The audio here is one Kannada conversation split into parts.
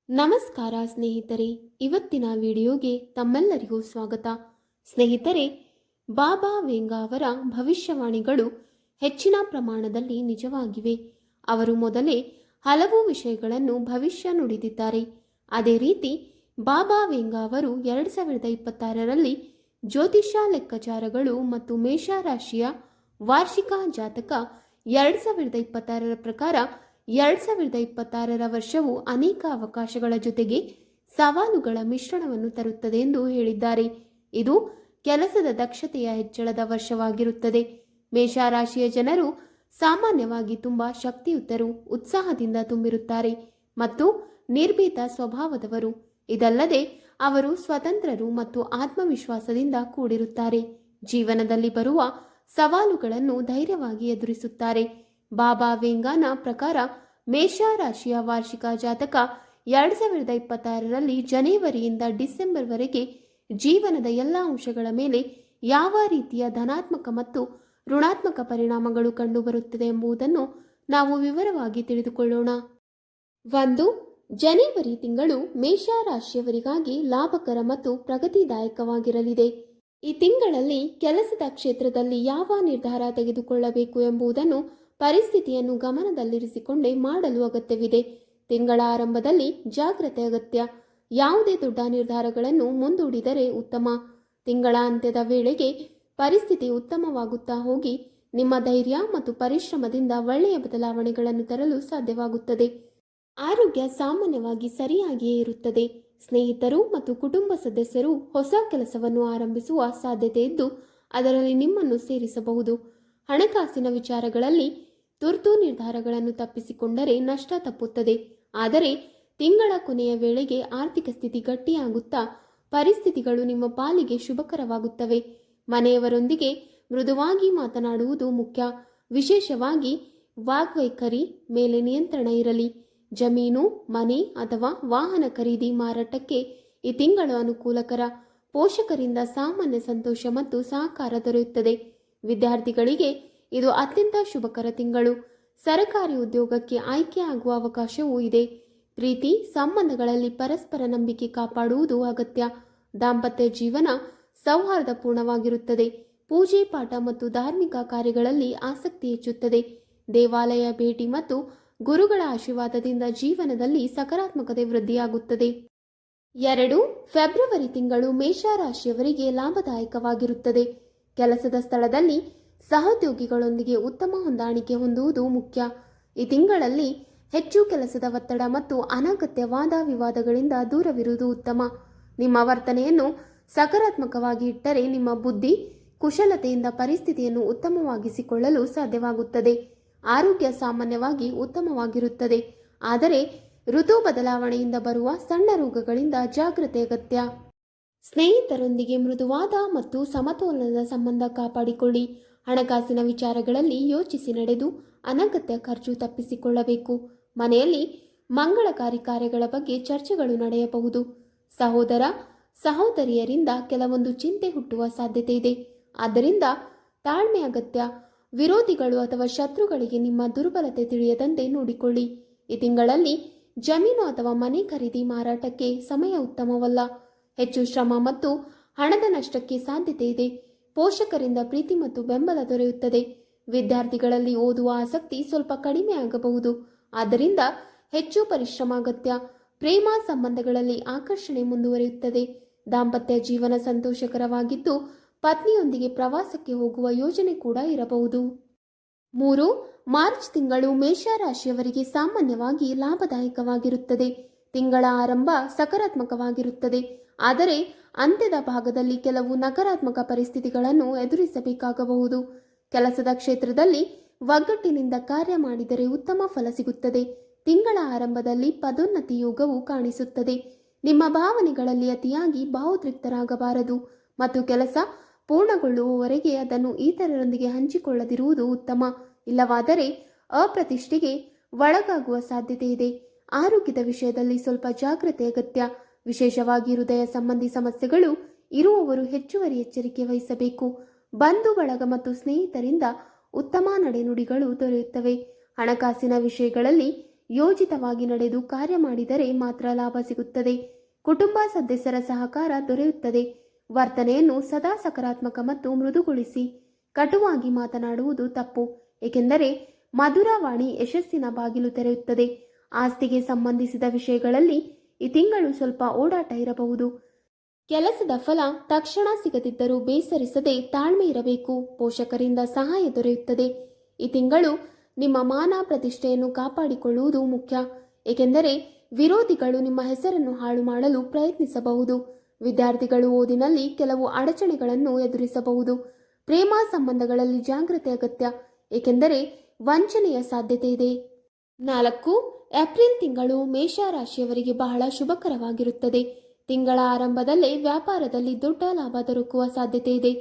ನಮಸ್ಕಾರ ಸ್ನೇಹಿತರೆ, ಇವತ್ತಿನ ವಿಡಿಯೋಗೆ ತಮ್ಮೆಲ್ಲರಿಗೂ ಸ್ವಾಗತ. ಸ್ನೇಹಿತರೆ, ಬಾಬಾ ವೇಂಗಾ ಅವರ ಭವಿಷ್ಯವಾಣಿಗಳು ಹೆಚ್ಚಿನ ಪ್ರಮಾಣದಲ್ಲಿ ನಿಜವಾಗಿವೆ. ಅವರು ಮೊದಲೇ ಹಲವು ವಿಷಯಗಳನ್ನು ಭವಿಷ್ಯ ನುಡಿದಿದ್ದಾರೆ. ಅದೇ ರೀತಿ ಬಾಬಾ ವೇಂಗಾ ಅವರು 2026ರಲ್ಲಿ ಜ್ಯೋತಿಷ್ಯ ಲೆಕ್ಕಾಚಾರಗಳು ಮತ್ತು ಮೇಷರಾಶಿಯ ವಾರ್ಷಿಕ ಜಾತಕ 2026ರ ಪ್ರಕಾರ 2026ರ ವರ್ಷವು ಅನೇಕ ಅವಕಾಶಗಳ ಜೊತೆಗೆ ಸವಾಲುಗಳ ಮಿಶ್ರಣವನ್ನು ತರುತ್ತದೆ ಎಂದು ಹೇಳಿದ್ದಾರೆ. ಇದು ಕೆಲಸದ ದಕ್ಷತೆಯ ಹೆಚ್ಚಳದ ವರ್ಷವಾಗಿರುತ್ತದೆ. ಮೇಷರಾಶಿಯ ಜನರು ಸಾಮಾನ್ಯವಾಗಿ ತುಂಬಾ ಶಕ್ತಿಯುತರು, ಉತ್ಸಾಹದಿಂದ ತುಂಬಿರುತ್ತಾರೆ ಮತ್ತು ನಿರ್ಭೀತ ಸ್ವಭಾವದವರು. ಇದಲ್ಲದೆ ಅವರು ಸ್ವತಂತ್ರರು ಮತ್ತು ಆತ್ಮವಿಶ್ವಾಸದಿಂದ ಕೂಡಿರುತ್ತಾರೆ. ಜೀವನದಲ್ಲಿ ಬರುವ ಸವಾಲುಗಳನ್ನು ಧೈರ್ಯವಾಗಿ ಎದುರಿಸುತ್ತಾರೆ. ಬಾಬಾ ವೇಂಗಾನ ಪ್ರಕಾರ ಮೇಷರಾಶಿಯ ವಾರ್ಷಿಕ ಜಾತಕ 2026ರಲ್ಲಿ ಜನವರಿಯಿಂದ ಡಿಸೆಂಬರ್ವರೆಗೆ ಜೀವನದ ಎಲ್ಲ ಅಂಶಗಳ ಮೇಲೆ ಯಾವ ರೀತಿಯ ಧನಾತ್ಮಕ ಮತ್ತು ಋಣಾತ್ಮಕ ಪರಿಣಾಮಗಳು ಕಂಡುಬರುತ್ತದೆ ಎಂಬುದನ್ನು ನಾವು ವಿವರವಾಗಿ ತಿಳಿದುಕೊಳ್ಳೋಣ. 1. ಜನವರಿ ತಿಂಗಳು ಮೇಷರಾಶಿಯವರಿಗಾಗಿ ಲಾಭಕರ ಮತ್ತು ಪ್ರಗತಿದಾಯಕವಾಗಿರಲಿದೆ. ಈ ತಿಂಗಳಲ್ಲಿ ಕೆಲಸದ ಕ್ಷೇತ್ರದಲ್ಲಿ ಯಾವ ನಿರ್ಧಾರ ತೆಗೆದುಕೊಳ್ಳಬೇಕು ಎಂಬುದನ್ನು ಪರಿಸ್ಥಿತಿಯನ್ನು ಗಮನದಲ್ಲಿರಿಸಿಕೊಂಡೇ ಮಾಡಲು ಅಗತ್ಯವಿದೆ. ತಿಂಗಳ ಆರಂಭದಲ್ಲಿ ಜಾಗ್ರತೆ ಅಗತ್ಯ. ಯಾವುದೇ ದೊಡ್ಡ ನಿರ್ಧಾರಗಳನ್ನು ಮುಂದೂಡಿದರೆ ಉತ್ತಮ. ತಿಂಗಳ ಅಂತ್ಯದ ವೇಳೆಗೆ ಪರಿಸ್ಥಿತಿ ಉತ್ತಮವಾಗುತ್ತಾ ಹೋಗಿ ನಿಮ್ಮ ಧೈರ್ಯ ಮತ್ತು ಪರಿಶ್ರಮದಿಂದ ಒಳ್ಳೆಯ ಬದಲಾವಣೆಗಳನ್ನು ತರಲು ಸಾಧ್ಯವಾಗುತ್ತದೆ. ಆರೋಗ್ಯ ಸಾಮಾನ್ಯವಾಗಿ ಸರಿಯಾಗಿಯೇ ಇರುತ್ತದೆ. ಸ್ನೇಹಿತರು ಮತ್ತು ಕುಟುಂಬ ಸದಸ್ಯರು ಹೊಸ ಕೆಲಸವನ್ನು ಆರಂಭಿಸುವ ಸಾಧ್ಯತೆ ಇದ್ದು ಅದರಲ್ಲಿ ನಿಮ್ಮನ್ನು ಸೇರಿಸಬಹುದು. ಹಣಕಾಸಿನ ವಿಚಾರಗಳಲ್ಲಿ ತುರ್ತು ನಿರ್ಧಾರಗಳನ್ನು ತಪ್ಪಿಸಿಕೊಂಡರೆ ನಷ್ಟ ತಪ್ಪುತ್ತದೆ. ಆದರೆ ತಿಂಗಳ ಕೊನೆಯ ವೇಳೆಗೆ ಆರ್ಥಿಕ ಸ್ಥಿತಿ ಗಟ್ಟಿಯಾಗುತ್ತಾ ಪರಿಸ್ಥಿತಿಗಳು ನಿಮ್ಮ ಪಾಲಿಗೆ ಶುಭಕರವಾಗುತ್ತವೆ. ಮನೆಯವರೊಂದಿಗೆ ಮೃದುವಾಗಿ ಮಾತನಾಡುವುದು ಮುಖ್ಯ. ವಿಶೇಷವಾಗಿ ವಾಗ್ವೈಖರಿ ಮೇಲೆ ನಿಯಂತ್ರಣ ಇರಲಿ. ಜಮೀನು, ಮನೆ ಅಥವಾ ವಾಹನ ಖರೀದಿ ಮಾರಾಟಕ್ಕೆ ಈ ತಿಂಗಳು ಅನುಕೂಲಕರ. ಪೋಷಕರಿಂದ ಸಾಮಾನ್ಯ ಸಂತೋಷ ಮತ್ತು ಸಹಕಾರ ದೊರೆಯುತ್ತದೆ. ವಿದ್ಯಾರ್ಥಿಗಳಿಗೆ ಇದು ಅತ್ಯಂತ ಶುಭಕರ ತಿಂಗಳು. ಸರಕಾರಿ ಉದ್ಯೋಗಕ್ಕೆ ಆಯ್ಕೆಯಾಗುವ ಅವಕಾಶವೂ ಇದೆ. ಪ್ರೀತಿ ಸಂಬಂಧಗಳಲ್ಲಿ ಪರಸ್ಪರ ನಂಬಿಕೆ ಕಾಪಾಡುವುದು ಅಗತ್ಯ. ದಾಂಪತ್ಯ ಜೀವನ ಸೌಹಾರ್ದಪೂರ್ಣವಾಗಿರುತ್ತದೆ. ಪೂಜೆ ಪಾಠ ಮತ್ತು ಧಾರ್ಮಿಕ ಕಾರ್ಯಗಳಲ್ಲಿ ಆಸಕ್ತಿ ಹೆಚ್ಚುತ್ತದೆ. ದೇವಾಲಯ ಭೇಟಿ ಮತ್ತು ಗುರುಗಳ ಆಶೀರ್ವಾದದಿಂದ ಜೀವನದಲ್ಲಿ ಸಕಾರಾತ್ಮಕತೆ ವೃದ್ಧಿಯಾಗುತ್ತದೆ. 2. ಫೆಬ್ರವರಿ ತಿಂಗಳು ಮೇಷರಾಶಿಯವರಿಗೆ ಲಾಭದಾಯಕವಾಗಿರುತ್ತದೆ. ಕೆಲಸದ ಸ್ಥಳದಲ್ಲಿ ಸಹೋದ್ಯೋಗಿಗಳೊಂದಿಗೆ ಉತ್ತಮ ಹೊಂದಾಣಿಕೆ ಹೊಂದುವುದು ಮುಖ್ಯ. ಈ ತಿಂಗಳಲ್ಲಿ ಹೆಚ್ಚು ಕೆಲಸದ ಒತ್ತಡ ಮತ್ತು ಅನಗತ್ಯ ವಾದ ವಿವಾದಗಳಿಂದ ದೂರವಿರುವುದು ಉತ್ತಮ. ನಿಮ್ಮ ವರ್ತನೆಯನ್ನು ಸಕಾರಾತ್ಮಕವಾಗಿ ಇಟ್ಟರೆ ನಿಮ್ಮ ಬುದ್ಧಿ ಕುಶಲತೆಯಿಂದ ಪರಿಸ್ಥಿತಿಯನ್ನು ಉತ್ತಮವಾಗಿಸಿಕೊಳ್ಳಲು ಸಾಧ್ಯವಾಗುತ್ತದೆ. ಆರೋಗ್ಯ ಸಾಮಾನ್ಯವಾಗಿ ಉತ್ತಮವಾಗಿರುತ್ತದೆ, ಆದರೆ ಋತು ಬದಲಾವಣೆಯಿಂದ ಬರುವ ಸಣ್ಣ ರೋಗಗಳಿಂದ ಜಾಗ್ರತೆ ಅಗತ್ಯ. ಸ್ನೇಹಿತರೊಂದಿಗೆ ಮೃದುವಾದ ಮತ್ತು ಸಮತೋಲನದ ಸಂಬಂಧ ಕಾಪಾಡಿಕೊಳ್ಳಿ. ಹಣಕಾಸಿನ ವಿಚಾರಗಳಲ್ಲಿ ಯೋಚಿಸಿ ನಡೆದು ಅನಗತ್ಯ ಖರ್ಚು ತಪ್ಪಿಸಿಕೊಳ್ಳಬೇಕು. ಮನೆಯಲ್ಲಿ ಮಂಗಳಕಾರಿ ಕಾರ್ಯಗಳ ಬಗ್ಗೆ ಚರ್ಚೆಗಳು ನಡೆಯಬಹುದು. ಸಹೋದರ ಸಹೋದರಿಯರಿಂದ ಕೆಲವೊಂದು ಚಿಂತೆ ಹುಟ್ಟುವ ಸಾಧ್ಯತೆ ಇದೆ, ಆದ್ದರಿಂದ ತಾಳ್ಮೆ ಅಗತ್ಯ. ವಿರೋಧಿಗಳು ಅಥವಾ ಶತ್ರುಗಳಿಗೆ ನಿಮ್ಮ ದುರ್ಬಲತೆ ತಿಳಿಯದಂತೆ ನೋಡಿಕೊಳ್ಳಿ. ಈ ತಿಂಗಳಲ್ಲಿ ಜಮೀನು ಅಥವಾ ಮನೆ ಖರೀದಿ ಮಾರಾಟಕ್ಕೆ ಸಮಯ ಉತ್ತಮವಲ್ಲ. ಹೆಚ್ಚು ಶ್ರಮ ಮತ್ತು ಹಣದ ನಷ್ಟಕ್ಕೆ ಸಾಧ್ಯತೆ ಇದೆ. ಪೋಷಕರಿಂದ ಪ್ರೀತಿ ಮತ್ತು ಬೆಂಬಲ ದೊರೆಯುತ್ತದೆ. ವಿದ್ಯಾರ್ಥಿಗಳಲ್ಲಿ ಓದುವ ಆಸಕ್ತಿ ಸ್ವಲ್ಪ ಕಡಿಮೆ ಆಗಬಹುದು, ಆದ್ದರಿಂದ ಹೆಚ್ಚು ಪರಿಶ್ರಮ ಅಗತ್ಯ. ಪ್ರೇಮ ಸಂಬಂಧಗಳಲ್ಲಿ ಆಕರ್ಷಣೆ ಮುಂದುವರಿಯುತ್ತದೆ. ದಾಂಪತ್ಯ ಜೀವನ ಸಂತೋಷಕರವಾಗಿದ್ದು ಪತ್ನಿಯೊಂದಿಗೆ ಪ್ರವಾಸಕ್ಕೆ ಹೋಗುವ ಯೋಜನೆ ಕೂಡ ಇರಬಹುದು. 3. ಮಾರ್ಚ್ ತಿಂಗಳು ಮೇಷರಾಶಿಯವರಿಗೆ ಸಾಮಾನ್ಯವಾಗಿ ಲಾಭದಾಯಕವಾಗಿರುತ್ತದೆ. ತಿಂಗಳ ಆರಂಭ ಸಕಾರಾತ್ಮಕವಾಗಿರುತ್ತದೆ, ಆದರೆ ಅಂತ್ಯದ ಭಾಗದಲ್ಲಿ ಕೆಲವು ನಕಾರಾತ್ಮಕ ಪರಿಸ್ಥಿತಿಗಳನ್ನು ಎದುರಿಸಬೇಕಾಗಬಹುದು. ಕೆಲಸದ ಕ್ಷೇತ್ರದಲ್ಲಿ ಒಗ್ಗಟ್ಟಿನಿಂದ ಕಾರ್ಯ ಮಾಡಿದರೆ ಉತ್ತಮ ಫಲ ಸಿಗುತ್ತದೆ. ತಿಂಗಳ ಆರಂಭದಲ್ಲಿ ಪದೋನ್ನತಿ ಯೋಗವು ಕಾಣಿಸುತ್ತದೆ. ನಿಮ್ಮ ಭಾವನೆಗಳಲ್ಲಿ ಅತಿಯಾಗಿ ಭಾವೋದ್ರಿಕ್ತರಾಗಬಾರದು ಮತ್ತು ಕೆಲಸ ಪೂರ್ಣಗೊಳ್ಳುವವರೆಗೆ ಅದನ್ನು ಇತರರೊಂದಿಗೆ ಹಂಚಿಕೊಳ್ಳದಿರುವುದು ಉತ್ತಮ. ಇಲ್ಲವಾದರೆ ಅಪ್ರತಿಷ್ಠೆಗೆ ಒಳಗಾಗುವ ಸಾಧ್ಯತೆ ಇದೆ. ಆರೋಗ್ಯದ ವಿಷಯದಲ್ಲಿ ಸ್ವಲ್ಪ ಜಾಗ್ರತೆ ಅಗತ್ಯ. ವಿಶೇಷವಾಗಿ ಹೃದಯ ಸಂಬಂಧಿ ಸಮಸ್ಯೆಗಳು ಇರುವವರು ಹೆಚ್ಚುವರಿ ಎಚ್ಚರಿಕೆ ವಹಿಸಬೇಕು. ಬಂಧು ಬಳಗ ಮತ್ತು ಸ್ನೇಹಿತರಿಂದ ಉತ್ತಮ ನಡೆನುಡಿಗಳು ದೊರೆಯುತ್ತವೆ. ಹಣಕಾಸಿನ ವಿಷಯಗಳಲ್ಲಿ ಯೋಜಿತವಾಗಿ ನಡೆದು ಕಾರ್ಯ ಮಾಡಿದರೆ ಮಾತ್ರ ಲಾಭ ಸಿಗುತ್ತದೆ. ಕುಟುಂಬ ಸದಸ್ಯರ ಸಹಕಾರ ದೊರೆಯುತ್ತದೆ. ವರ್ತನೆಯನ್ನು ಸದಾ ಸಕಾರಾತ್ಮಕ ಮತ್ತು ಮೃದುಗೊಳಿಸಿ. ಕಟುವಾಗಿ ಮಾತನಾಡುವುದು ತಪ್ಪು, ಏಕೆಂದರೆ ಮಧುರವಾಣಿ ಯಶಸ್ಸಿನ ಬಾಗಿಲು ತೆರೆಯುತ್ತದೆ. ಆಸ್ತಿಗೆ ಸಂಬಂಧಿಸಿದ ವಿಷಯಗಳಲ್ಲಿ ಈ ತಿಂಗಳು ಸ್ವಲ್ಪ ಓಡಾಟ ಇರಬಹುದು. ಕೆಲಸದ ಫಲ ತಕ್ಷಣ ಸಿಗದಿದ್ದರೂ ಬೇಸರಿಸದೆ ತಾಳ್ಮೆ ಇರಬೇಕು. ಪೋಷಕರಿಂದ ಸಹಾಯ ದೊರೆಯುತ್ತದೆ. ಈ ತಿಂಗಳು ನಿಮ್ಮ ಮಾನ ಪ್ರತಿಷ್ಠೆಯನ್ನು ಕಾಪಾಡಿಕೊಳ್ಳುವುದು ಮುಖ್ಯ, ಏಕೆಂದರೆ ವಿರೋಧಿಗಳು ನಿಮ್ಮ ಹೆಸರನ್ನು ಹಾಳು ಮಾಡಲು ಪ್ರಯತ್ನಿಸಬಹುದು. ವಿದ್ಯಾರ್ಥಿಗಳು ಓದಿನಲ್ಲಿ ಕೆಲವು ಅಡಚಣೆಗಳನ್ನು ಎದುರಿಸಬಹುದು. ಪ್ರೇಮ ಸಂಬಂಧಗಳಲ್ಲಿ ಜಾಗ್ರತೆ ಅಗತ್ಯ, ಏಕೆಂದರೆ ವಂಚನೆಯ ಸಾಧ್ಯತೆ ಇದೆ. 4. ಏಪ್ರಿಲ್ ತಿಂಗಳು ಮೇಷರಾಶಿಯವರಿಗೆ ಬಹಳ ಶುಭಕರವಾಗಿರುತ್ತದೆ. ತಿಂಗಳ ಆರಂಭದಲ್ಲೇ ವ್ಯಾಪಾರದಲ್ಲಿ ದೊಡ್ಡ ಲಾಭ ದೊರಕುವ ಸಾಧ್ಯತೆ ಇದೆ.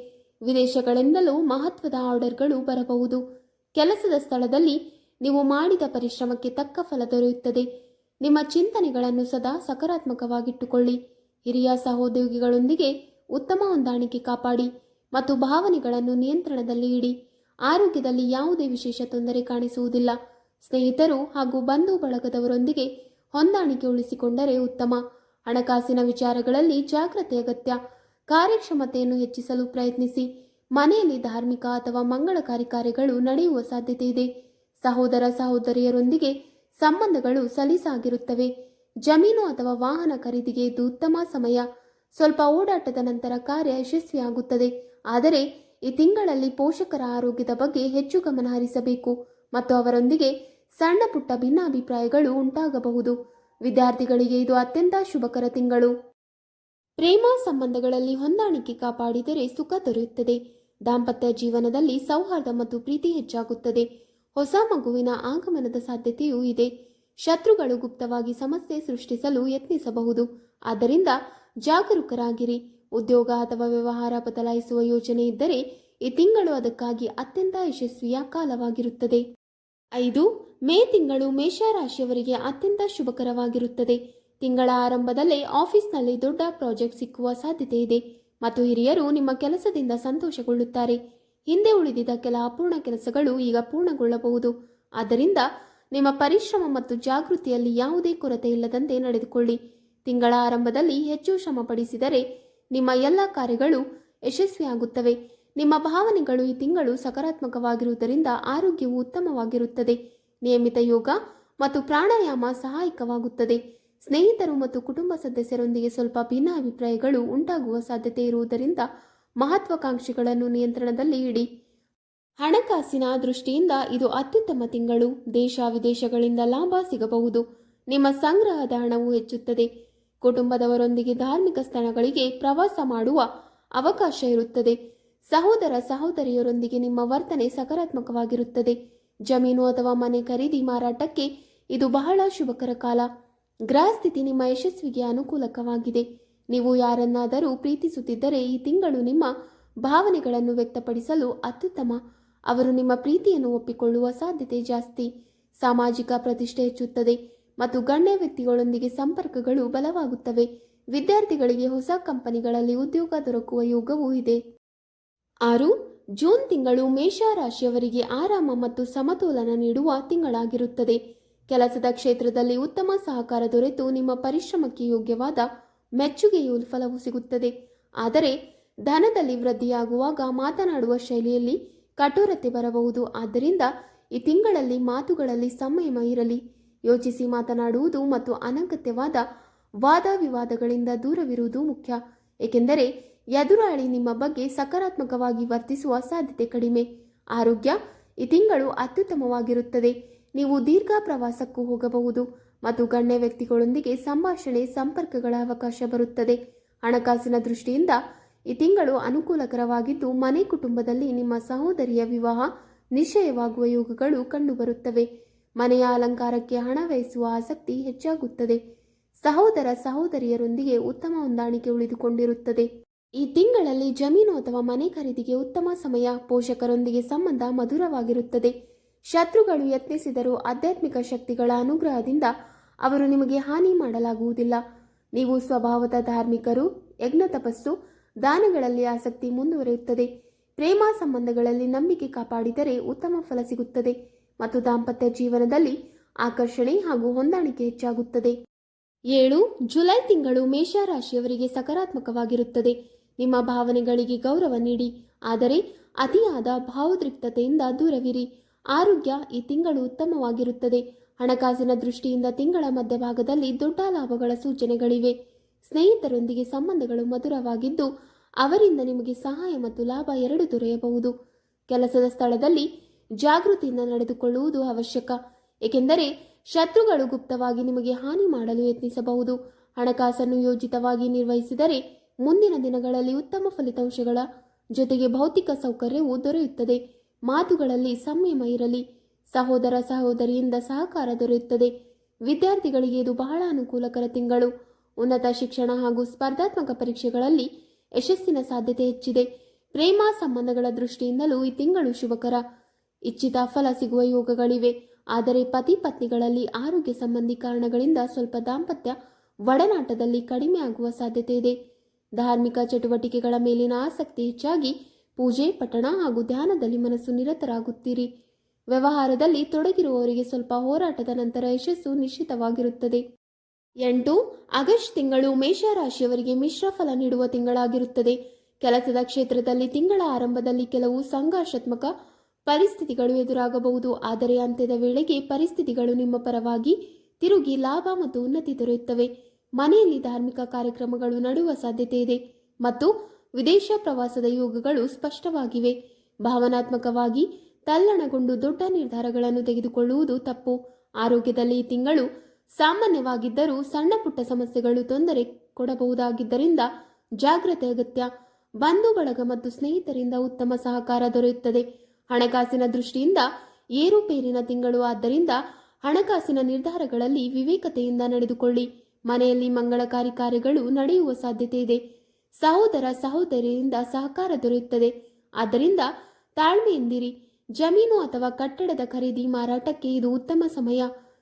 ವಿದೇಶಗಳಿಂದಲೂ ಮಹತ್ವದ ಆರ್ಡರ್ಗಳು ಬರಬಹುದು. ಕೆಲಸದ ಸ್ಥಳದಲ್ಲಿ ನೀವು ಮಾಡಿದ ಪರಿಶ್ರಮಕ್ಕೆ ತಕ್ಕ ಫಲ ದೊರೆಯುತ್ತದೆ. ನಿಮ್ಮ ಚಿಂತನೆಗಳನ್ನು ಸದಾ ಸಕಾರಾತ್ಮಕವಾಗಿಟ್ಟುಕೊಳ್ಳಿ. ಹಿರಿಯ ಸಹೋದ್ಯೋಗಿಗಳೊಂದಿಗೆ ಉತ್ತಮ ಹೊಂದಾಣಿಕೆ ಕಾಪಾಡಿ ಮತ್ತು ಭಾವನೆಗಳನ್ನು ನಿಯಂತ್ರಣದಲ್ಲಿ ಇಡಿ. ಆರೋಗ್ಯದಲ್ಲಿ ಯಾವುದೇ ವಿಶೇಷ ತೊಂದರೆ ಕಾಣಿಸುವುದಿಲ್ಲ. ಸ್ನೇಹಿತರು ಹಾಗೂ ಬಂಧು ಬಳಗದವರೊಂದಿಗೆ ಹೊಂದಾಣಿಕೆ ಉಳಿಸಿಕೊಂಡರೆ ಉತ್ತಮ. ಹಣಕಾಸಿನ ವಿಚಾರಗಳಲ್ಲಿ ಜಾಗ್ರತೆ ಅಗತ್ಯ. ಕಾರ್ಯಕ್ಷಮತೆಯನ್ನು ಹೆಚ್ಚಿಸಲು ಪ್ರಯತ್ನಿಸಿ. ಮನೆಯಲ್ಲಿ ಧಾರ್ಮಿಕ ಅಥವಾ ಮಂಗಳಕಾರಿ ಕಾರ್ಯಗಳು ನಡೆಯುವ ಸಾಧ್ಯತೆ ಇದೆ. ಸಹೋದರ ಸಹೋದರಿಯರೊಂದಿಗೆ ಸಂಬಂಧಗಳು ಸಲೀಸಾಗಿರುತ್ತವೆ. ಜಮೀನು ಅಥವಾ ವಾಹನ ಖರೀದಿಗೆ ಇದು ಉತ್ತಮ ಸಮಯ. ಸ್ವಲ್ಪ ಓಡಾಟದ ನಂತರ ಕಾರ್ಯ ಯಶಸ್ವಿಯಾಗುತ್ತದೆ. ಆದರೆ ಈ ತಿಂಗಳಲ್ಲಿ ಪೋಷಕರ ಆರೋಗ್ಯದ ಬಗ್ಗೆ ಹೆಚ್ಚು ಗಮನ ಹರಿಸಬೇಕು ಮತ್ತು ಅವರೊಂದಿಗೆ ಸಣ್ಣ ಪುಟ್ಟ ಭಿನ್ನಾಭಿಪ್ರಾಯಗಳು ಉಂಟಾಗಬಹುದು. ವಿದ್ಯಾರ್ಥಿಗಳಿಗೆ ಇದು ಅತ್ಯಂತ ಶುಭಕರ ತಿಂಗಳು. ಪ್ರೇಮ ಸಂಬಂಧಗಳಲ್ಲಿ ಹೊಂದಾಣಿಕೆ ಕಾಪಾಡಿದರೆ ಸುಖ ದೊರೆಯುತ್ತದೆ. ದಾಂಪತ್ಯ ಜೀವನದಲ್ಲಿ ಸೌಹಾರ್ದ ಮತ್ತು ಪ್ರೀತಿ ಹೆಚ್ಚಾಗುತ್ತದೆ. ಹೊಸ ಮಗುವಿನ ಆಗಮನದ ಸಾಧ್ಯತೆಯೂ ಇದೆ. ಶತ್ರುಗಳು ಗುಪ್ತವಾಗಿ ಸಮಸ್ಯೆ ಸೃಷ್ಟಿಸಲು ಯತ್ನಿಸಬಹುದು. ಆದ್ದರಿಂದ ಜಾಗರೂಕರಾಗಿರಿ. ಉದ್ಯೋಗ ಅಥವಾ ವ್ಯವಹಾರ ಬದಲಾಯಿಸುವ ಯೋಜನೆ ಇದ್ದರೆ ಈ ತಿಂಗಳು ಅದಕ್ಕಾಗಿ ಅತ್ಯಂತ ಯಶಸ್ವಿಯ ಕಾಲವಾಗಿರುತ್ತದೆ. 5. ಮೇ ತಿಂಗಳು ಮೇಷರಾಶಿಯವರಿಗೆ ಅತ್ಯಂತ ಶುಭಕರವಾಗಿರುತ್ತದೆ. ತಿಂಗಳ ಆರಂಭದಲ್ಲೇ ಆಫೀಸ್ನಲ್ಲಿ ದೊಡ್ಡ ಪ್ರಾಜೆಕ್ಟ್ ಸಿಕ್ಕುವ ಸಾಧ್ಯತೆ ಇದೆ ಮತ್ತು ಹಿರಿಯರು ನಿಮ್ಮ ಕೆಲಸದಿಂದ ಸಂತೋಷಗೊಳ್ಳುತ್ತಾರೆ. ಹಿಂದೆ ಉಳಿದಿದ್ದ ಕೆಲ ಅಪೂರ್ಣ ಕೆಲಸಗಳು ಈಗ ಪೂರ್ಣಗೊಳ್ಳಬಹುದು. ಆದ್ದರಿಂದ ನಿಮ್ಮ ಪರಿಶ್ರಮ ಮತ್ತು ಜಾಗೃತಿಯಲ್ಲಿ ಯಾವುದೇ ಕೊರತೆ ಇಲ್ಲದಂತೆ ನಡೆದುಕೊಳ್ಳಿ. ತಿಂಗಳ ಆರಂಭದಲ್ಲಿ ಹೆಚ್ಚು ಶ್ರಮಪಡಿಸಿದರೆ ನಿಮ್ಮ ಎಲ್ಲ ಕಾರ್ಯಗಳು ಯಶಸ್ವಿಯಾಗುತ್ತವೆ. ನಿಮ್ಮ ಭಾವನೆಗಳು ಈ ತಿಂಗಳು ಸಕಾರಾತ್ಮಕವಾಗಿರುವುದರಿಂದ ಆರೋಗ್ಯವು ಉತ್ತಮವಾಗಿರುತ್ತದೆ. ನಿಯಮಿತ ಯೋಗ ಮತ್ತು ಪ್ರಾಣಾಯಾಮ ಸಹಾಯಕವಾಗುತ್ತದೆ. ಸ್ನೇಹಿತರು ಮತ್ತು ಕುಟುಂಬ ಸದಸ್ಯರೊಂದಿಗೆ ಸ್ವಲ್ಪ ಭಿನ್ನಾಭಿಪ್ರಾಯಗಳು ಉಂಟಾಗುವ ಸಾಧ್ಯತೆ ಇರುವುದರಿಂದ ಮಹತ್ವಾಕಾಂಕ್ಷೆಗಳನ್ನು ನಿಯಂತ್ರಣದಲ್ಲಿ ಇಡಿ. ಹಣಕಾಸಿನ ದೃಷ್ಟಿಯಿಂದ ಇದು ಅತ್ಯುತ್ತಮ ತಿಂಗಳು. ದೇಶ ವಿದೇಶಗಳಿಂದ ಲಾಭ ಸಿಗಬಹುದು. ನಿಮ್ಮ ಸಂಗ್ರಹದ ಹಣವು ಹೆಚ್ಚುತ್ತದೆ. ಕುಟುಂಬದವರೊಂದಿಗೆ ಧಾರ್ಮಿಕ ಸ್ಥಳಗಳಿಗೆ ಪ್ರವಾಸ ಮಾಡುವ ಅವಕಾಶ ಇರುತ್ತದೆ. ಸಹೋದರ ಸಹೋದರಿಯರೊಂದಿಗೆ ನಿಮ್ಮ ವರ್ತನೆ ಸಕಾರಾತ್ಮಕವಾಗಿರುತ್ತದೆ. ಜಮೀನು ಅಥವಾ ಮನೆ ಖರೀದಿ ಮಾರಾಟಕ್ಕೆ ಇದು ಬಹಳ ಶುಭಕರ ಕಾಲ. ಗ್ರಹಸ್ಥಿತಿ ನಿಮ್ಮ ಯಶಸ್ವಿಗೆ ಅನುಕೂಲಕವಾಗಿದೆ. ನೀವು ಯಾರನ್ನಾದರೂ ಪ್ರೀತಿಸುತ್ತಿದ್ದರೆ ಈ ತಿಂಗಳು ನಿಮ್ಮ ಭಾವನೆಗಳನ್ನು ವ್ಯಕ್ತಪಡಿಸಲು ಅತ್ಯುತ್ತಮ. ಅವರು ನಿಮ್ಮ ಪ್ರೀತಿಯನ್ನು ಒಪ್ಪಿಕೊಳ್ಳುವ ಸಾಧ್ಯತೆ ಜಾಸ್ತಿ. ಸಾಮಾಜಿಕ ಪ್ರತಿಷ್ಠೆ ಹೆಚ್ಚುತ್ತದೆ ಮತ್ತು ಗಣ್ಯ ವ್ಯಕ್ತಿಗಳೊಂದಿಗೆ ಸಂಪರ್ಕಗಳು ಬಲವಾಗುತ್ತವೆ. ವಿದ್ಯಾರ್ಥಿಗಳಿಗೆ ಹೊಸ ಕಂಪನಿಗಳಲ್ಲಿ ಉದ್ಯೋಗ ದೊರಕುವ ಯೋಗವೂ ಇದೆ. 6. ಜೂನ್ ತಿಂಗಳು ಮೇಷರಾಶಿಯವರಿಗೆ ಆರಾಮ ಮತ್ತು ಸಮತೋಲನ ನೀಡುವ ತಿಂಗಳಾಗಿರುತ್ತದೆ. ಕೆಲಸದ ಕ್ಷೇತ್ರದಲ್ಲಿ ಉತ್ತಮ ಸಹಕಾರ ದೊರೆತು ನಿಮ್ಮ ಪರಿಶ್ರಮಕ್ಕೆ ಯೋಗ್ಯವಾದ ಮೆಚ್ಚುಗೆಯು ಫಲವು ಸಿಗುತ್ತದೆ. ಆದರೆ ಧನದಲ್ಲಿ ವೃದ್ಧಿಯಾಗುವಾಗ ಮಾತನಾಡುವ ಶೈಲಿಯಲ್ಲಿ ಕಠೋರತೆ ಬರಬಹುದು. ಆದ್ದರಿಂದ ಈ ತಿಂಗಳಲ್ಲಿ ಮಾತುಗಳಲ್ಲಿ ಸಂಯಮ ಇರಲಿ. ಯೋಚಿಸಿ ಮಾತನಾಡುವುದು ಮತ್ತು ಅನಗತ್ಯವಾದ ವಾದ ವಿವಾದಗಳಿಂದ ದೂರವಿರುವುದು ಮುಖ್ಯ, ಏಕೆಂದರೆ ಎದುರಾಳಿ ನಿಮ್ಮ ಬಗ್ಗೆ ಸಕಾರಾತ್ಮಕವಾಗಿ ವರ್ತಿಸುವ ಸಾಧ್ಯತೆ ಕಡಿಮೆ. ಆರೋಗ್ಯ ಈ ತಿಂಗಳು ಅತ್ಯುತ್ತಮವಾಗಿರುತ್ತದೆ. ನೀವು ದೀರ್ಘ ಪ್ರವಾಸಕ್ಕೂ ಹೋಗಬಹುದು ಮತ್ತು ಗಣ್ಯ ವ್ಯಕ್ತಿಗಳೊಂದಿಗೆ ಸಂಭಾಷಣೆ ಸಂಪರ್ಕಗಳ ಅವಕಾಶ ಬರುತ್ತದೆ. ಹಣಕಾಸಿನ ದೃಷ್ಟಿಯಿಂದ ಈ ತಿಂಗಳು ಅನುಕೂಲಕರವಾಗಿದ್ದು ಮನೆ ಕುಟುಂಬದಲ್ಲಿ ನಿಮ್ಮ ಸಹೋದರಿಯ ವಿವಾಹ ನಿಶ್ಚಯವಾಗುವ ಯೋಗಗಳು ಕಂಡುಬರುತ್ತವೆ. ಮನೆಯ ಅಲಂಕಾರಕ್ಕೆ ಹಣ ವ್ಯಯಿಸುವ ಆಸಕ್ತಿ ಹೆಚ್ಚಾಗುತ್ತದೆ. ಸಹೋದರ ಸಹೋದರಿಯರೊಂದಿಗೆ ಉತ್ತಮ ಹೊಂದಾಣಿಕೆ ಉಳಿದುಕೊಂಡಿರುತ್ತದೆ. ಈ ತಿಂಗಳಲ್ಲಿ ಜಮೀನು ಅಥವಾ ಮನೆ ಖರೀದಿಗೆ ಉತ್ತಮ ಸಮಯ. ಪೋಷಕರೊಂದಿಗೆ ಸಂಬಂಧ ಮಧುರವಾಗಿರುತ್ತದೆ. ಶತ್ರುಗಳು ಯತ್ನಿಸಿದರೂ ಆಧ್ಯಾತ್ಮಿಕ ಶಕ್ತಿಗಳ ಅನುಗ್ರಹದಿಂದ ಅವರು ನಿಮಗೆ ಹಾನಿ ಮಾಡಲಾಗುವುದಿಲ್ಲ. ನೀವು ಸ್ವಭಾವದ ಧಾರ್ಮಿಕರು. ಯಜ್ಞ ತಪಸ್ಸು ದಾನಗಳಲ್ಲಿ ಆಸಕ್ತಿ ಮುಂದುವರಿಯುತ್ತದೆ. ಪ್ರೇಮ ಸಂಬಂಧಗಳಲ್ಲಿ ನಂಬಿಕೆ ಕಾಪಾಡಿದರೆ ಉತ್ತಮ ಫಲ ಸಿಗುತ್ತದೆ ಮತ್ತು ದಾಂಪತ್ಯ ಜೀವನದಲ್ಲಿ ಆಕರ್ಷಣೆ ಹಾಗೂ ಹೊಂದಾಣಿಕೆ ಹೆಚ್ಚಾಗುತ್ತದೆ. 7. ಜುಲೈ ತಿಂಗಳು ಮೇಷರಾಶಿಯವರಿಗೆ ಸಕಾರಾತ್ಮಕವಾಗಿರುತ್ತದೆ. ನಿಮ್ಮ ಭಾವನೆಗಳಿಗೆ ಗೌರವ ನೀಡಿ, ಆದರೆ ಅತಿಯಾದ ಭಾವೋದ್ರಿಕ್ತತೆಯಿಂದ ದೂರವಿರಿ. ಆರೋಗ್ಯ ಈ ತಿಂಗಳು ಉತ್ತಮವಾಗಿರುತ್ತದೆ. ಹಣಕಾಸಿನ ದೃಷ್ಟಿಯಿಂದ ತಿಂಗಳ ಮಧ್ಯಭಾಗದಲ್ಲಿ ದೊಡ್ಡ ಲಾಭಗಳ ಸೂಚನೆಗಳಿವೆ. ಸ್ನೇಹಿತರೊಂದಿಗೆ ಸಂಬಂಧಗಳು ಮಧುರವಾಗಿದ್ದು, ಅವರಿಂದ ನಿಮಗೆ ಸಹಾಯ ಮತ್ತು ಲಾಭ ಎರಡೂ ದೊರೆಯಬಹುದು. ಕೆಲಸದ ಸ್ಥಳದಲ್ಲಿ ಜಾಗೃತಿಯಿಂದ ನಡೆದುಕೊಳ್ಳುವುದು ಅವಶ್ಯಕ, ಏಕೆಂದರೆ ಶತ್ರುಗಳು ಗುಪ್ತವಾಗಿ ನಿಮಗೆ ಹಾನಿ ಮಾಡಲು ಯತ್ನಿಸಬಹುದು. ಹಣಕಾಸನ್ನು ಯೋಜಿತವಾಗಿ ನಿರ್ವಹಿಸಿದರೆ ಮುಂದಿನ ದಿನಗಳಲ್ಲಿ ಉತ್ತಮ ಫಲಿತಾಂಶಗಳ ಜೊತೆಗೆ ಭೌತಿಕ ಸೌಕರ್ಯವು ದೊರೆಯುತ್ತದೆ. ಮಾತುಗಳಲ್ಲಿ ಸಂಯಮ ಇರಲಿ. ಸಹೋದರ ಸಹೋದರಿಯಿಂದ ಸಹಕಾರ ದೊರೆಯುತ್ತದೆ. ವಿದ್ಯಾರ್ಥಿಗಳಿಗೆ ಇದು ಬಹಳ ಅನುಕೂಲಕರ ತಿಂಗಳು. ಉನ್ನತ ಶಿಕ್ಷಣ ಹಾಗೂ ಸ್ಪರ್ಧಾತ್ಮಕ ಪರೀಕ್ಷೆಗಳಲ್ಲಿ ಯಶಸ್ಸಿನ ಸಾಧ್ಯತೆ ಹೆಚ್ಚಿದೆ. ಪ್ರೇಮ ಸಂಬಂಧಗಳ ದೃಷ್ಟಿಯಿಂದಲೂ ಈ ತಿಂಗಳು ಶುಭಕರ. ಇಚ್ಛಿತ ಫಲ ಸಿಗುವ ಯೋಗಗಳಿವೆ. ಆದರೆ ಪತಿ ಪತ್ನಿಗಳಲ್ಲಿ ಆರೋಗ್ಯ ಸಂಬಂಧಿ ಕಾರಣಗಳಿಂದ ಸ್ವಲ್ಪ ದಾಂಪತ್ಯ ಒಡನಾಟದಲ್ಲಿ ಕಡಿಮೆ ಆಗುವ ಸಾಧ್ಯತೆ ಇದೆ. ಧಾರ್ಮಿಕ ಚಟುವಟಿಕೆಗಳ ಮೇಲಿನ ಆಸಕ್ತಿ ಹೆಚ್ಚಾಗಿ ಪೂಜೆ, ಪಠಣ ಹಾಗೂ ಧ್ಯಾನದಲ್ಲಿ ಮನಸ್ಸು ನಿರತರಾಗುತ್ತೀರಿ. ವ್ಯವಹಾರದಲ್ಲಿ ತೊಡಗಿರುವವರಿಗೆ ಸ್ವಲ್ಪ ಹೋರಾಟದ ನಂತರ ಯಶಸ್ಸು ನಿಶ್ಚಿತವಾಗಿರುತ್ತದೆ. 8. ಆಗಸ್ಟ್ ತಿಂಗಳು ಮೇಷರಾಶಿಯವರಿಗೆ ಮಿಶ್ರ ಫಲ ನೀಡುವ ತಿಂಗಳಾಗಿರುತ್ತದೆ. ಕೆಲಸದ ಕ್ಷೇತ್ರದಲ್ಲಿ ತಿಂಗಳ ಆರಂಭದಲ್ಲಿ ಕೆಲವು ಸಂಘರ್ಷಾತ್ಮಕ ಪರಿಸ್ಥಿತಿಗಳು ಎದುರಾಗಬಹುದು. ಆದರೆ ಅಂತ್ಯದ ವೇಳೆಗೆ ಪರಿಸ್ಥಿತಿಗಳು ನಿಮ್ಮ ಪರವಾಗಿ ತಿರುಗಿ ಲಾಭ ಮತ್ತು ಉನ್ನತಿ ದೊರೆಯುತ್ತವೆ. ಮನೆಯಲ್ಲಿ ಧಾರ್ಮಿಕ ಕಾರ್ಯಕ್ರಮಗಳು ನಡೆಯುವ ಸಾಧ್ಯತೆ ಇದೆ ಮತ್ತು ವಿದೇಶ ಪ್ರವಾಸದ ಯೋಗಗಳು ಸ್ಪಷ್ಟವಾಗಿವೆ. ಭಾವನಾತ್ಮಕವಾಗಿ ತಲ್ಲಣಗೊಂಡು ದೊಡ್ಡ ನಿರ್ಧಾರಗಳನ್ನು ತೆಗೆದುಕೊಳ್ಳುವುದು ತಪ್ಪು. ಆರೋಗ್ಯದಲ್ಲಿ ಈ ತಿಂಗಳು ಸಾಮಾನ್ಯವಾಗಿದ್ದರೂ ಸಣ್ಣ ಪುಟ್ಟ ಸಮಸ್ಯೆಗಳು ತೊಂದರೆ ಕೊಡಬಹುದಾಗಿದ್ದರಿಂದ ಜಾಗ್ರತೆ ಅಗತ್ಯ. ಬಂಧು ಬಳಗ ಮತ್ತು ಸ್ನೇಹಿತರಿಂದ ಉತ್ತಮ ಸಹಕಾರ ದೊರೆಯುತ್ತದೆ. ಹಣಕಾಸಿನ ದೃಷ್ಟಿಯಿಂದ ಏರುಪೇರಿನ ತಿಂಗಳು, ಆದ್ದರಿಂದ ಹಣಕಾಸಿನ ನಿರ್ಧಾರಗಳಲ್ಲಿ ವಿವೇಕತೆಯಿಂದ ನಡೆದುಕೊಳ್ಳಿ. ಮನೆಯಲ್ಲಿ ಮಂಗಳಕಾರಿ ಕಾರ್ಯಗಳು ನಡೆಯುವ ಸಾಧ್ಯತೆ ಇದೆ. ಸಹೋದರ ಸಹೋದರಿಯಿಂದ ಸಹಕಾರ ದೊರೆಯುತ್ತದೆ, ಆದ್ದರಿಂದ ತಾಳ್ಮೆಯಿಂದಿರಿ. ಜಮೀನು ಅಥವಾ ಕಟ್ಟಡದ ಖರೀದಿ ಮಾರಾಟಕ್ಕೆ ಇದು ಉತ್ತಮ ಸಮಯ.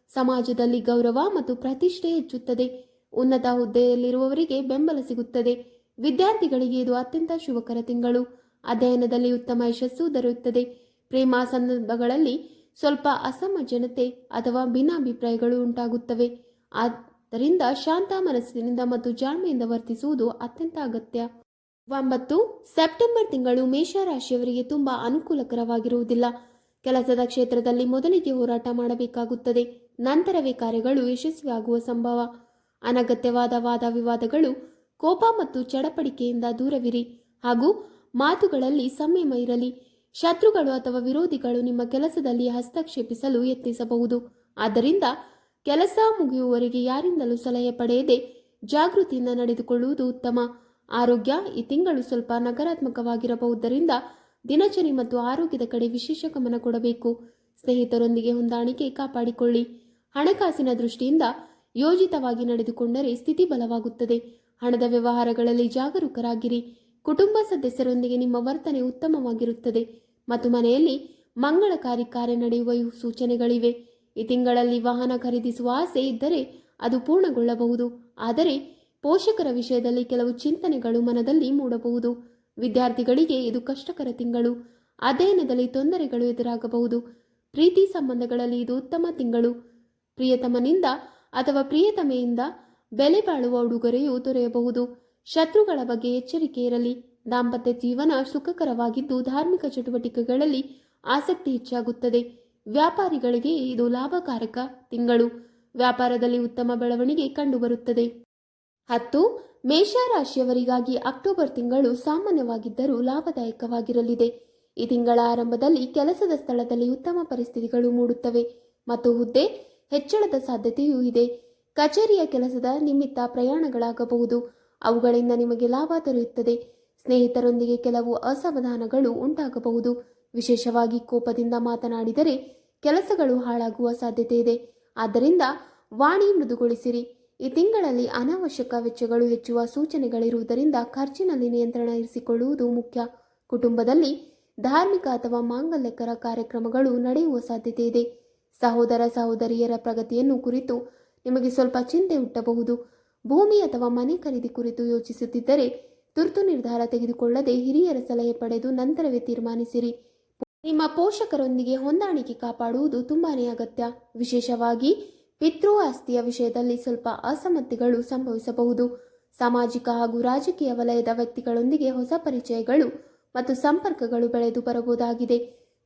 ಸಮಾಜದಲ್ಲಿ ಗೌರವ ಮತ್ತು ಪ್ರತಿಷ್ಠೆ ಹೆಚ್ಚುತ್ತದೆ. ಉನ್ನತ ಹುದ್ದೆಯಲ್ಲಿರುವವರಿಗೆ ಬೆಂಬಲ ಸಿಗುತ್ತದೆ. ವಿದ್ಯಾರ್ಥಿಗಳಿಗೆ ಇದು ಅತ್ಯಂತ ಶುಭಕರ ತಿಂಗಳು. ಅಧ್ಯಯನದಲ್ಲಿ ಉತ್ತಮ ಯಶಸ್ಸು ದೊರೆಯುತ್ತದೆ. ಪ್ರೇಮ ಸಂದರ್ಭಗಳಲ್ಲಿ ಸ್ವಲ್ಪ ಅಸಮಂಜಸತೆ ಅಥವಾ ಭಿನ್ನಾಭಿಪ್ರಾಯಗಳು ಉಂಟಾಗುತ್ತವೆ. ಆದ್ದರಿಂದ ಶಾಂತ ಮನಸ್ಸಿನಿಂದ ಮತ್ತು ಜಾಣ್ಮೆಯಿಂದ ವರ್ತಿಸುವುದು ಅತ್ಯಂತ ಅಗತ್ಯ. 9. ಸೆಪ್ಟೆಂಬರ್ ತಿಂಗಳು ಮೇಷರಾಶಿಯವರಿಗೆ ತುಂಬಾ ಅನುಕೂಲಕರವಾಗಿರುವುದಿಲ್ಲ. ಕೆಲಸದ ಕ್ಷೇತ್ರದಲ್ಲಿ ಮೊದಲಿಗೆ ಹೋರಾಟ ಮಾಡಬೇಕಾಗುತ್ತದೆ, ನಂತರವೇ ಕಾರ್ಯಗಳು ಯಶಸ್ವಿಯಾಗುವ ಸಂಭವ. ಅನಗತ್ಯವಾದ ವಾದ ವಿವಾದಗಳು, ಕೋಪ ಮತ್ತು ಚಡಪಡಿಕೆಯಿಂದ ದೂರವಿರಿ ಹಾಗೂ ಮಾತುಗಳಲ್ಲಿ ಸಂಯಮ ಇರಲಿ. ಶತ್ರುಗಳು ಅಥವಾ ವಿರೋಧಿಗಳು ನಿಮ್ಮ ಕೆಲಸದಲ್ಲಿ ಹಸ್ತಕ್ಷೇಪಿಸಲು ಯತ್ನಿಸಬಹುದು. ಆದ್ದರಿಂದ ಕೆಲಸ ಮುಗಿಯುವವರೆಗೆ ಯಾರಿಂದಲೂ ಸಲಹೆ ಪಡೆಯದೆ ಜಾಗೃತಿಯಿಂದ ನಡೆದುಕೊಳ್ಳುವುದು ಉತ್ತಮ. ಆರೋಗ್ಯ ಈ ತಿಂಗಳು ಸ್ವಲ್ಪ ನಕಾರಾತ್ಮಕವಾಗಿರಬಹುದರಿಂದ ದಿನಚರಿ ಮತ್ತು ಆರೋಗ್ಯದ ಕಡೆ ವಿಶೇಷ ಗಮನ ಕೊಡಬೇಕು. ಸ್ನೇಹಿತರೊಂದಿಗೆ ಹೊಂದಾಣಿಕೆ ಕಾಪಾಡಿಕೊಳ್ಳಿ. ಹಣಕಾಸಿನ ದೃಷ್ಟಿಯಿಂದ ಯೋಜಿತವಾಗಿ ನಡೆದುಕೊಂಡರೆ ಸ್ಥಿತಿ ಬಲವಾಗುತ್ತದೆ. ಹಣದ ವ್ಯವಹಾರಗಳಲ್ಲಿ ಜಾಗರೂಕರಾಗಿರಿ. ಕುಟುಂಬ ಸದಸ್ಯರೊಂದಿಗೆ ನಿಮ್ಮ ವರ್ತನೆ ಉತ್ತಮವಾಗಿರುತ್ತದೆ ಮತ್ತು ಮನೆಯಲ್ಲಿ ಮಂಗಳಕಾರಿ ಕಾರ್ಯ ನಡೆಯುವ ಸೂಚನೆಗಳಿವೆ. ಈ ತಿಂಗಳಲ್ಲಿ ವಾಹನ ಖರೀದಿಸುವ ಆಸೆ ಇದ್ದರೆ ಅದು ಪೂರ್ಣಗೊಳ್ಳಬಹುದು, ಆದರೆ ಪೋಷಕರ ವಿಷಯದಲ್ಲಿ ಕೆಲವು ಚಿಂತನೆಗಳು ಮನದಲ್ಲಿ ಮೂಡಬಹುದು. ವಿದ್ಯಾರ್ಥಿಗಳಿಗೆ ಇದು ಕಷ್ಟಕರ ತಿಂಗಳು. ಅಧ್ಯಯನದಲ್ಲಿ ತೊಂದರೆಗಳು ಎದುರಾಗಬಹುದು. ಪ್ರೀತಿ ಸಂಬಂಧಗಳಲ್ಲಿ ಇದು ಉತ್ತಮ ತಿಂಗಳು. ಪ್ರಿಯತಮನಿಂದ ಅಥವಾ ಪ್ರಿಯತಮೆಯಿಂದ ಬೆಲೆ ಬಾಳುವ ಉಡುಗೊರೆಯು ದೊರೆಯಬಹುದು. ಶತ್ರುಗಳ ಬಗ್ಗೆ ಎಚ್ಚರಿಕೆ ಇರಲಿ. ದಾಂಪತ್ಯ ಜೀವನ ಸುಖಕರವಾಗಿದ್ದು ಧಾರ್ಮಿಕ ಚಟುವಟಿಕೆಗಳಲ್ಲಿ ಆಸಕ್ತಿ ಹೆಚ್ಚಾಗುತ್ತದೆ. ವ್ಯಾಪಾರಿಗಳಿಗೆ ಇದು ಲಾಭಕಾರಕ ತಿಂಗಳು. ವ್ಯಾಪಾರದಲ್ಲಿ ಉತ್ತಮ ಬೆಳವಣಿಗೆ ಕಂಡುಬರುತ್ತದೆ. 10. ಮೇಷರಾಶಿಯವರಿಗಾಗಿ ಅಕ್ಟೋಬರ್ ತಿಂಗಳು ಸಾಮಾನ್ಯವಾಗಿದ್ದರೂ ಲಾಭದಾಯಕವಾಗಿರಲಿದೆ. ಈ ತಿಂಗಳ ಆರಂಭದಲ್ಲಿ ಕೆಲಸದ ಸ್ಥಳದಲ್ಲಿ ಉತ್ತಮ ಪರಿಸ್ಥಿತಿಗಳು ಮೂಡುತ್ತವೆ ಮತ್ತು ಹುದ್ದೆ ಹೆಚ್ಚಳದ ಸಾಧ್ಯತೆಯೂ ಇದೆ. ಕಚೇರಿಯ ಕೆಲಸದ ನಿಮಿತ್ತ ಪ್ರಯಾಣಗಳಾಗಬಹುದು, ಅವುಗಳಿಂದ ನಿಮಗೆ ಲಾಭ ದೊರೆಯುತ್ತದೆ. ಸ್ನೇಹಿತರೊಂದಿಗೆ ಕೆಲವು ಅಸಮಾಧಾನಗಳು ಉಂಟಾಗಬಹುದು. ವಿಶೇಷವಾಗಿ ಕೋಪದಿಂದ ಮಾತನಾಡಿದರೆ ಕೆಲಸಗಳು ಹಾಳಾಗುವ ಸಾಧ್ಯತೆ ಇದೆ. ಆದ್ದರಿಂದ ವಾಣಿ ಮೃದುಗೊಳಿಸಿರಿ. ಈ ತಿಂಗಳಲ್ಲಿ ಅನಾವಶ್ಯಕ ವೆಚ್ಚಗಳು ಹೆಚ್ಚುವ ಸೂಚನೆಗಳಿರುವುದರಿಂದ ಖರ್ಚಿನಲ್ಲಿ ನಿಯಂತ್ರಣ ಇರಿಸಿಕೊಳ್ಳುವುದು ಮುಖ್ಯ. ಕುಟುಂಬದಲ್ಲಿ ಧಾರ್ಮಿಕ ಅಥವಾ ಮಾಂಗಲ್ಯಕರ ಕಾರ್ಯಕ್ರಮಗಳು ನಡೆಯುವ ಸಾಧ್ಯತೆ ಇದೆ. ಸಹೋದರ ಸಹೋದರಿಯರ ಪ್ರಗತಿಯನ್ನು ಕುರಿತು ನಿಮಗೆ ಸ್ವಲ್ಪ ಚಿಂತೆ ಹುಟ್ಟಬಹುದು. ಭೂಮಿ ಅಥವಾ ಮನೆ ಖರೀದಿ ಕುರಿತು ಯೋಚಿಸುತ್ತಿದ್ದರೆ ತುರ್ತು ನಿರ್ಧಾರ ತೆಗೆದುಕೊಳ್ಳದೆ ಹಿರಿಯರ ಸಲಹೆ ಪಡೆದು ನಂತರವೇ ತೀರ್ಮಾನಿಸಿರಿ. ನಿಮ್ಮ ಪೋಷಕರೊಂದಿಗೆ ಹೊಂದಾಣಿಕೆ ಕಾಪಾಡುವುದು ತುಂಬಾನೇ ಅಗತ್ಯ. ವಿಶೇಷವಾಗಿ ಪಿತೃ ಆಸ್ತಿಯ ವಿಷಯದಲ್ಲಿ ಸ್ವಲ್ಪ ಅಸಮ್ಮತಿಗಳು ಸಂಭವಿಸಬಹುದು. ಸಾಮಾಜಿಕ ಹಾಗೂ ರಾಜಕೀಯ ವಲಯದ ವ್ಯಕ್ತಿಗಳೊಂದಿಗೆ ಹೊಸ ಪರಿಚಯಗಳು ಮತ್ತು ಸಂಪರ್ಕಗಳು ಬೆಳೆದು ಬರಬಹುದಾಗಿದೆ.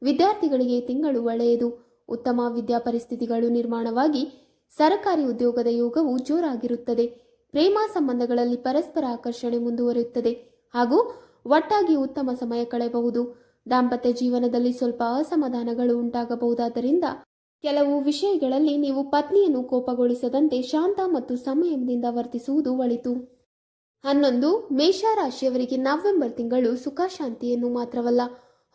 ವಿದ್ಯಾರ್ಥಿಗಳಿಗೆ ತಿಂಗಳು ಒಳ್ಳೆಯದು. ಉತ್ತಮ ವಿದ್ಯಾ ಪರಿಸ್ಥಿತಿಗಳು ನಿರ್ಮಾಣವಾಗಿ ಸರಕಾರಿ ಉದ್ಯೋಗದ ಯೋಗವು ಜೋರಾಗಿರುತ್ತದೆ. ಪ್ರೇಮ ಸಂಬಂಧಗಳಲ್ಲಿ ಪರಸ್ಪರ ಆಕರ್ಷಣೆ ಮುಂದುವರಿಯುತ್ತದೆ ಹಾಗೂ ಒಟ್ಟಾಗಿ ಉತ್ತಮ ಸಮಯ ಕಳೆಯಬಹುದು. ದಾಂಪತ್ಯ ಜೀವನದಲ್ಲಿ ಸ್ವಲ್ಪ ಅಸಮಾಧಾನಗಳು ಉಂಟಾಗಬಹುದಾದ್ದರಿಂದ ಕೆಲವು ವಿಷಯಗಳಲ್ಲಿ ನೀವು ಪತ್ನಿಯನ್ನು ಕೋಪಗೊಳಿಸದಂತೆ ಶಾಂತ ಮತ್ತು ಸಂಯಮದಿಂದ ವರ್ತಿಸುವುದು ಒಳಿತು. 11. ಮೇಷರಾಶಿಯವರಿಗೆ ನವೆಂಬರ್ ತಿಂಗಳು ಸುಖ ಶಾಂತಿಯನ್ನು ಮಾತ್ರವಲ್ಲ,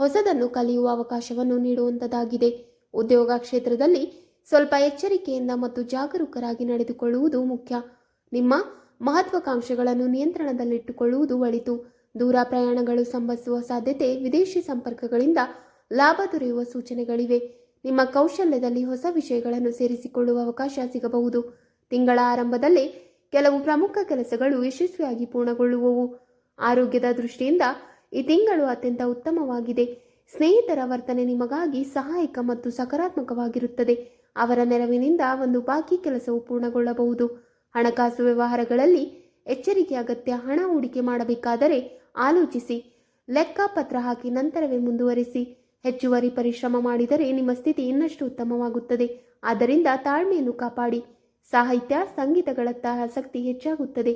ಹೊಸದನ್ನು ಕಲಿಯುವ ಅವಕಾಶವನ್ನು ನೀಡುವಂತದ್ದಾಗಿದೆ. ಉದ್ಯೋಗ ಕ್ಷೇತ್ರದಲ್ಲಿ ಸ್ವಲ್ಪ ಎಚ್ಚರಿಕೆಯಿಂದ ಮತ್ತು ಜಾಗರೂಕರಾಗಿ ನಡೆದುಕೊಳ್ಳುವುದು ಮುಖ್ಯ. ನಿಮ್ಮ ಮಹತ್ವಾಕಾಂಕ್ಷೆಗಳನ್ನು ನಿಯಂತ್ರಣದಲ್ಲಿಟ್ಟುಕೊಳ್ಳುವುದು ಒಳಿತು. ದೂರ ಪ್ರಯಾಣಗಳು ಸಂಭವಿಸುವ ಸಾಧ್ಯತೆ, ವಿದೇಶಿ ಸಂಪರ್ಕಗಳಿಂದ ಲಾಭ ದೊರೆಯುವ ಸೂಚನೆಗಳಿವೆ. ನಿಮ್ಮ ಕೌಶಲ್ಯದಲ್ಲಿ ಹೊಸ ವಿಷಯಗಳನ್ನು ಸೇರಿಸಿಕೊಳ್ಳುವ ಅವಕಾಶ ಸಿಗಬಹುದು. ತಿಂಗಳ ಆರಂಭದಲ್ಲೇ ಕೆಲವು ಪ್ರಮುಖ ಕೆಲಸಗಳು ಯಶಸ್ವಿಯಾಗಿ ಪೂರ್ಣಗೊಳ್ಳುವವು. ಆರೋಗ್ಯದ ದೃಷ್ಟಿಯಿಂದ ಈ ತಿಂಗಳು ಅತ್ಯಂತ ಉತ್ತಮವಾಗಿದೆ. ಸ್ನೇಹಿತರ ವರ್ತನೆ ನಿಮಗಾಗಿ ಸಹಾಯಕ ಮತ್ತು ಸಕಾರಾತ್ಮಕವಾಗಿರುತ್ತದೆ. ಅವರ ನೆರವಿನಿಂದ ಒಂದು ಬಾಕಿ ಕೆಲಸವು ಪೂರ್ಣಗೊಳ್ಳಬಹುದು. ಹಣಕಾಸು ವ್ಯವಹಾರಗಳಲ್ಲಿ ಎಚ್ಚರಿಕೆ ಅಗತ್ಯ. ಹಣ ಹೂಡಿಕೆ ಮಾಡಬೇಕಾದರೆ ಆಲೋಚಿಸಿ, ಲೆಕ್ಕಪತ್ರ ಹಾಕಿ ನಂತರವೇ ಮುಂದುವರಿಸಿ. ಹೆಚ್ಚುವರಿ ಪರಿಶ್ರಮ ಮಾಡಿದರೆ ನಿಮ್ಮ ಸ್ಥಿತಿ ಇನ್ನಷ್ಟು ಉತ್ತಮವಾಗುತ್ತದೆ. ಆದ್ದರಿಂದ ತಾಳ್ಮೆಯನ್ನು ಕಾಪಾಡಿ. ಸಾಹಿತ್ಯ ಸಂಗೀತಗಳತ್ತ ಆಸಕ್ತಿ ಹೆಚ್ಚಾಗುತ್ತದೆ.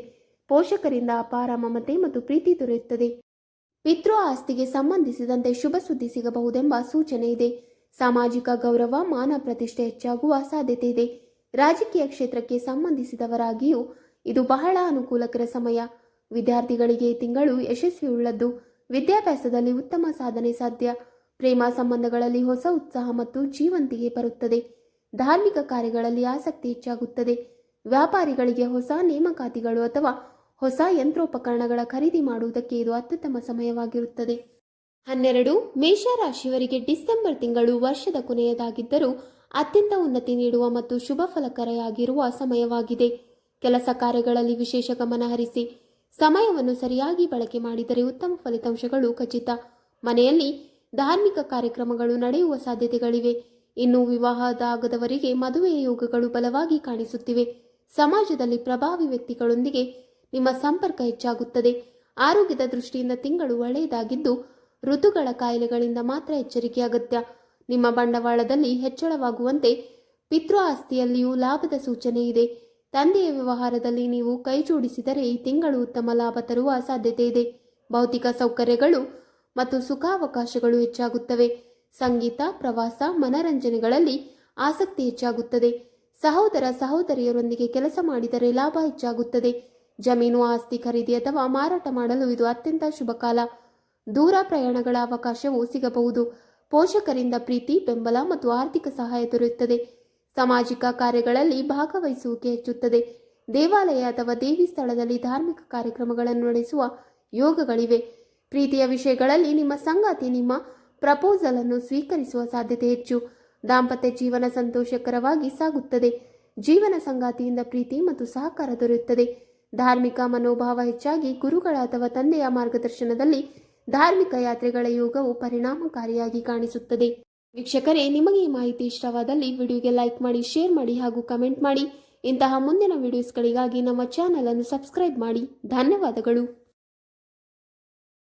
ಪೋಷಕರಿಂದ ಅಪಾರ ಮಮತೆ ಮತ್ತು ಪ್ರೀತಿ ದೊರೆಯುತ್ತದೆ. ಪಿತೃ ಆಸ್ತಿಗೆ ಸಂಬಂಧಿಸಿದಂತೆ ಶುಭ ಸುದ್ದಿ ಸಿಗಬಹುದೆಂಬ ಸೂಚನೆ ಇದೆ. ಸಾಮಾಜಿಕ ಗೌರವ, ಮಾನ ಪ್ರತಿಷ್ಠೆ ಹೆಚ್ಚಾಗುವ ಸಾಧ್ಯತೆ ಇದೆ. ರಾಜಕೀಯ ಕ್ಷೇತ್ರಕ್ಕೆ ಸಂಬಂಧಿಸಿದವರಾಗಿಯೂ ಇದು ಬಹಳ ಅನುಕೂಲಕರ ಸಮಯ. ವಿದ್ಯಾರ್ಥಿಗಳಿಗೆ ಈ ತಿಂಗಳು ಯಶಸ್ವಿಯುಳ್ಳದ್ದು. ವಿದ್ಯಾಭ್ಯಾಸದಲ್ಲಿ ಉತ್ತಮ ಸಾಧನೆ ಸಾಧ್ಯ. ಪ್ರೇಮ ಸಂಬಂಧಗಳಲ್ಲಿ ಹೊಸ ಉತ್ಸಾಹ ಮತ್ತು ಜೀವಂತಿಗೆ ಬರುತ್ತದೆ. ಧಾರ್ಮಿಕ ಕಾರ್ಯಗಳಲ್ಲಿ ಆಸಕ್ತಿ ಹೆಚ್ಚಾಗುತ್ತದೆ. ವ್ಯಾಪಾರಿಗಳಿಗೆ ಹೊಸ ನೇಮಕಾತಿಗಳು ಅಥವಾ ಹೊಸ ಯಂತ್ರೋಪಕರಣಗಳ ಖರೀದಿ ಮಾಡುವುದಕ್ಕೆ ಇದು ಅತ್ಯುತ್ತಮ ಸಮಯವಾಗಿರುತ್ತದೆ. 12. ಮೇಷರಾಶಿಯವರಿಗೆ ಡಿಸೆಂಬರ್ ತಿಂಗಳು ವರ್ಷದ ಕೊನೆಯದಾಗಿದ್ದರೂ ಅತ್ಯಂತ ಉನ್ನತಿ ನೀಡುವ ಮತ್ತು ಶುಭ ಫಲಕರೆಯಾಗಿರುವ ಸಮಯವಾಗಿದೆ. ಕೆಲಸ ಕಾರ್ಯಗಳಲ್ಲಿ ವಿಶೇಷ ಗಮನ ಹರಿಸಿ. ಸಮಯವನ್ನು ಸರಿಯಾಗಿ ಬಳಕೆ ಮಾಡಿದರೆ ಉತ್ತಮ ಫಲಿತಾಂಶಗಳು ಖಚಿತ. ಮನೆಯಲ್ಲಿ ಧಾರ್ಮಿಕ ಕಾರ್ಯಕ್ರಮಗಳು ನಡೆಯುವ ಸಾಧ್ಯತೆಗಳಿವೆ. ಇನ್ನು ವಿವಾಹದಾಗದವರಿಗೆ ಮದುವೆಯ ಯೋಗಗಳು ಬಲವಾಗಿ ಕಾಣಿಸುತ್ತಿವೆ. ಸಮಾಜದಲ್ಲಿ ಪ್ರಭಾವಿ ವ್ಯಕ್ತಿಗಳೊಂದಿಗೆ ನಿಮ್ಮ ಸಂಪರ್ಕ ಹೆಚ್ಚಾಗುತ್ತದೆ. ಆರೋಗ್ಯದ ದೃಷ್ಟಿಯಿಂದ ತಿಂಗಳು ಒಳ್ಳೆಯದಾಗಿದ್ದು, ಋತುಗಳ ಕಾಯಿಲೆಗಳಿಂದ ಮಾತ್ರ ಎಚ್ಚರಿಕೆ ಅಗತ್ಯ. ನಿಮ್ಮ ಬಂಡವಾಳದಲ್ಲಿ ಹೆಚ್ಚಳವಾಗುವಂತೆ ಪಿತೃ ಆಸ್ತಿಯಲ್ಲಿಯೂ ಲಾಭದ ಸೂಚನೆ ಇದೆ. ತಂದೆಯ ವ್ಯವಹಾರದಲ್ಲಿ ನೀವು ಕೈಜೋಡಿಸಿದರೆ ಈ ತಿಂಗಳು ಉತ್ತಮ ಲಾಭ ತರುವ ಸಾಧ್ಯತೆ ಇದೆ. ಭೌತಿಕ ಸೌಕರ್ಯಗಳು ಮತ್ತು ಸುಖಾವಕಾಶಗಳು ಹೆಚ್ಚಾಗುತ್ತವೆ. ಸಂಗೀತ, ಪ್ರವಾಸ, ಮನರಂಜನೆಗಳಲ್ಲಿ ಆಸಕ್ತಿ ಹೆಚ್ಚಾಗುತ್ತದೆ. ಸಹೋದರ ಸಹೋದರಿಯರೊಂದಿಗೆ ಕೆಲಸ ಮಾಡಿದರೆ ಲಾಭ ಹೆಚ್ಚಾಗುತ್ತದೆ. ಜಮೀನು ಆಸ್ತಿ ಖರೀದಿ ಅಥವಾ ಮಾರಾಟ ಮಾಡಲು ಇದು ಅತ್ಯಂತ ಶುಭ ಕಾಲ. ದೂರ ಪ್ರಯಾಣಗಳ ಅವಕಾಶವೂ ಸಿಗಬಹುದು. ಪೋಷಕರಿಂದ ಪ್ರೀತಿ, ಬೆಂಬಲ ಮತ್ತು ಆರ್ಥಿಕ ಸಹಾಯ ದೊರೆಯುತ್ತದೆ. ಸಾಮಾಜಿಕ ಕಾರ್ಯಗಳಲ್ಲಿ ಭಾಗವಹಿಸುವಿಕೆ ಹೆಚ್ಚುತ್ತದೆ. ದೇವಾಲಯ ಅಥವಾ ದೇವಿ ಸ್ಥಳದಲ್ಲಿ ಧಾರ್ಮಿಕ ಕಾರ್ಯಕ್ರಮಗಳನ್ನು ನಡೆಸುವ ಯೋಗಗಳಿವೆ. ಪ್ರೀತಿಯ ವಿಷಯಗಳಲ್ಲಿ ನಿಮ್ಮ ಸಂಗಾತಿ ನಿಮ್ಮ ಪ್ರಪೋಸಲ್ ಅನ್ನು ಸ್ವೀಕರಿಸುವ ಸಾಧ್ಯತೆ ಹೆಚ್ಚು. ದಾಂಪತ್ಯ ಜೀವನ ಸಂತೋಷಕರವಾಗಿ ಸಾಗುತ್ತದೆ. ಜೀವನ ಸಂಗಾತಿಯಿಂದ ಪ್ರೀತಿ ಮತ್ತು ಸಹಕಾರ ದೊರೆಯುತ್ತದೆ. ಧಾರ್ಮಿಕ ಮನೋಭಾವ ಹೆಚ್ಚಾಗಿ ಗುರುಗಳ ಅಥವಾ ತಂದೆಯ ಮಾರ್ಗದರ್ಶನದಲ್ಲಿ ಧಾರ್ಮಿಕ ಯಾತ್ರೆಗಳ ಯೋಗವು ಪರಿಣಾಮಕಾರಿಯಾಗಿ ಕಾಣಿಸುತ್ತದೆ. ವೀಕ್ಷಕರೇ, ನಿಮಗೆ ಈ ಮಾಹಿತಿ ಇಷ್ಟವಾದಲ್ಲಿ ವಿಡಿಯೋಗೆ ಲೈಕ್ ಮಾಡಿ, ಶೇರ್ ಮಾಡಿ ಹಾಗೂ ಕಮೆಂಟ್ ಮಾಡಿ. ಇಂತಹ ಮುಂದಿನ ವಿಡಿಯೋಸ್ಗಳಿಗಾಗಿ ನಮ್ಮ ಚಾನಲ್ ಅನ್ನು ಸಬ್ಸ್ಕ್ರೈಬ್ ಮಾಡಿ. ಧನ್ಯವಾದಗಳು.